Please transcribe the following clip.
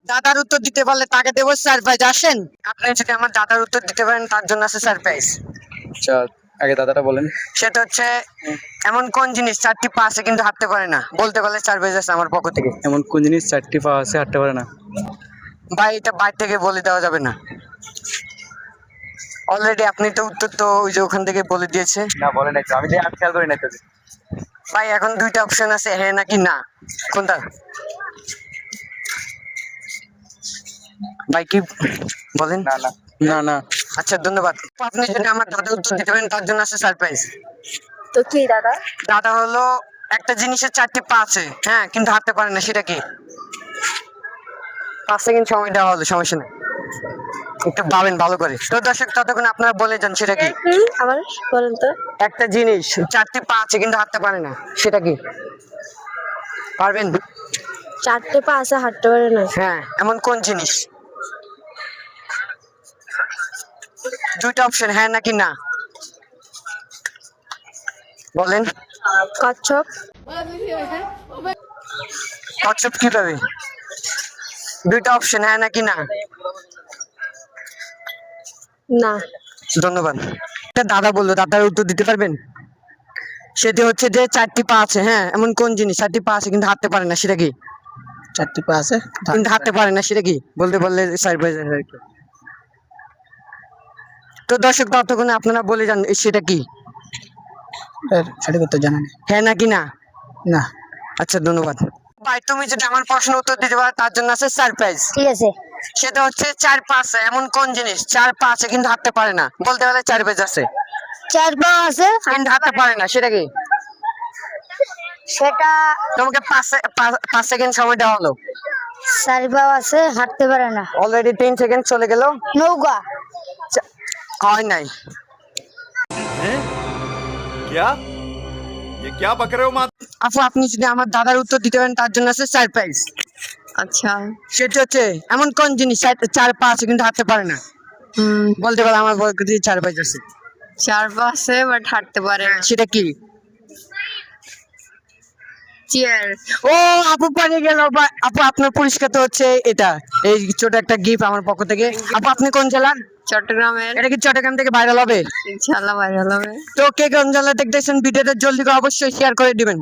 দাদার উত্তর দিতে পারলে তাকে দেবো সারপ্রাইজ। আসেন, আপনি যদি আমার দাদার উত্তর দিতে পারেন তার জন্য আছে সারপ্রাইজ। আচ্ছা, আগে দাদাটা বলেন। সেটা হচ্ছে এমন কোন জিনিস চারটি পা আছে কিন্তু হাঁটতে পারে না? বলতে পারলে সারপ্রাইজ আছে আমার পক্ষ থেকে। এমন কোন জিনিস চারটি পা আছে হাঁটতে পারে না? ভাই এটা বাইরে থেকে বলে দেওয়া যাবে না। অলরেডি আপনি তো উত্তর তো ওই যে ওখান থেকে বলে দিয়েছে। না বলেন একটু, আমি খেয়াল করি না তো। ভাই এখন দুইটা অপশন আছে, হ্যাঁ নাকি না, কোনটা? ভাই কি বলেন? না না না না। আচ্ছা ধন্যবাদ। আপনি যদি আমার দাদার উত্তর দিতে পারেন তার জন্য আছে সারপ্রাইজ। তো কি দাদা? দাদা হলো একটা জিনিসের চারটি পা আছে, হ্যাঁ, কিন্তু হাঁটতে পারে না, সেটা কি? 5 সেকেন্ড সময় দেওয়া হলো, সমস্যা নেই, একটু ভাবেন ভালো করে। তো দর্শক ততক্ষণ আপনারা বলে যান সেটা কি। আবার বলেন তো। একটা জিনিস চারটি পা আছে কিন্তু হাঁটতে পারে না, সেটা কি? পারবেন? চারটে পা আছে হাঁটতে পারে না? হ্যাঁ, এমন কোন জিনিস? দুইটা অপশন, হ্যাঁ নাকি না, বলেন। কচ্ছপ। কচ্ছপ কিভাবে? দুইটা অপশন, হ্যাঁ নাকি না। না। ধন্যবাদ। একটা দাদা বললো, দাদার উত্তর দিতে পারবেন? সেটি হচ্ছে যে চারটি পা আছে, হ্যাঁ, এমন কোন জিনিস চারটি পা আছে কিন্তু হাঁটতে পারে না, সেটা কি? চারটি পা আছে কিন্তু হাঁটতে পারে না, সেটা কি? বলতে বললে সারপ্রাইজ আর কি। তো দর্শক ততক্ষণে আপনারা বলে যান সেটা কি। সঠিক উত্তর জানা নেই। হ্যাঁ নাকি না? না। আচ্ছা ধন্যবাদ। ভাই তুমি যদি আমার প্রশ্ন উত্তর দিতে পারো তার জন্য আছে সারপ্রাইজ। ঠিক আছে। সেটা হচ্ছে চার পা আছে এমন কোন জিনিস চার পা আছে কিন্তু হাঁটতে পারে না? বলতে পারলে সারপ্রাইজ আছে। চার পা আছে কিন্তু হাঁটতে পারে না, সেটা কি? সেটা তোমাকে 5 সেকেন্ড সময় দেওয়া হলো। চার পা আছে হাঁটতে পারে না। অলরেডি 3 সেকেন্ড চলে গেল। নৌকা। হয় নাই। क्या ये क्या बक रहे हो माँ? আপু আপনি যদি আমার দাদার উত্তর দিতে পারেন তার জন্য আছে সারপ্রাইজ। আচ্ছা। সেটা হচ্ছে এমন কোন জিনিস চার পা আছে কিন্তু হাঁটতে পারে না? বলতে পারলে আমার বলতে সারপ্রাইজ আছে। চার পা আছে বাট হাঁটতে পারে না। সেটা কি? চেয়ার। ও আপু পারে গেল। আপু আপনার পুরস্কার তো হচ্ছে এটা, এই ছোট একটা গিফট আমার পক্ষ থেকে। আপু আপনি কোন জেলার? চট্টগ্রামের। এটা কি চট্টগ্রাম থেকে ভাইরাল হবে? ইনশাআল্লাহ ভাইরাল হবে। তো কে কোন জেলা দেখতেছেন ভিডিওটা জলদি করে অবশ্যই শেয়ার করে দিবেন।